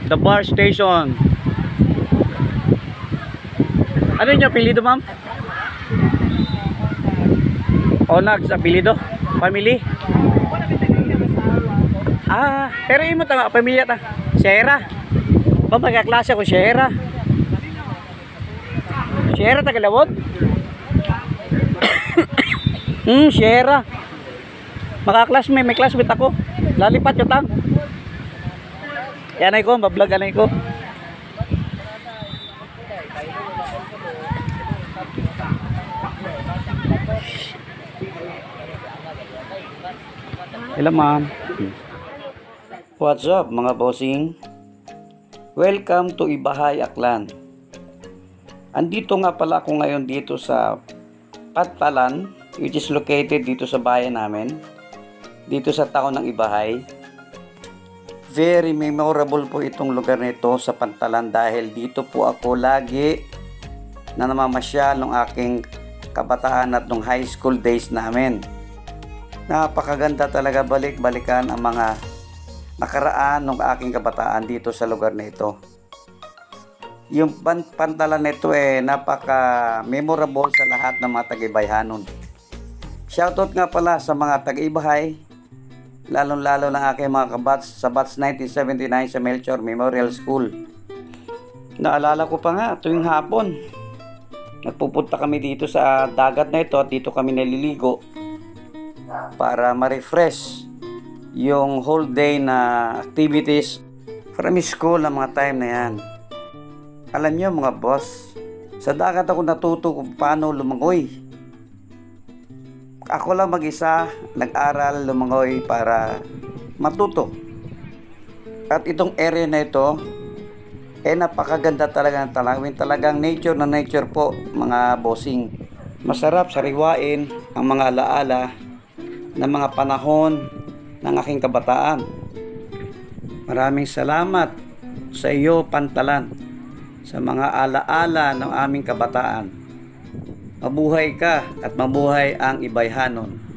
The bar station. Ano yung apelido, ma'am? Onags, apelido? Family? Ah, pero imo ta pamilya ta. Sierra. Ba magkaklase ko Sierra. Sierra ta Kalawod? Sierra. Makaklasmate, may classmate ako. Lalipat yo tang. Yan ay ko, mablog anay ko. Hello ma'am. What's up mga bossing? Welcome to Ibahay, Aklan. Andito nga pala ako ngayon dito sa Pantalan, which is located dito sa bayan namin, dito sa taon ng Ibahay. Very memorable po itong lugar nito sa Pantalan dahil dito po ako lagi na namamasyal ng aking kabataan at nung high school days namin. Napakaganda talaga balik-balikan ang mga nakaraan ng aking kabataan dito sa lugar na ito. Yung Pantalan nito napaka memorable sa lahat ng mga taga-Ibayhanon. Shoutout nga pala sa mga taga-Ibahay, lalong-lalo ng aking mga kabats sa batch 1979 sa Melchor Memorial School. Naalala ko pa nga tuwing hapon, nagpupunta kami dito sa dagat na ito at dito kami naliligo para ma-refresh yung whole day na activities from school ng mga time na yan. Alam nyo mga boss, sa dagat ako natuto kung paano lumangoy. Ako lang mag-isa nag-aral lumangoy para matuto. At itong area na ito napakaganda talaga ng talawin. Talagang nature na nature po mga bossing. Masarap sariwain ang mga alaala ng mga panahon ng aking kabataan. Maraming salamat sa iyo Pantalan sa mga alaala ng aming kabataan. Mabuhay ka at mabuhay ang Ibayhanon.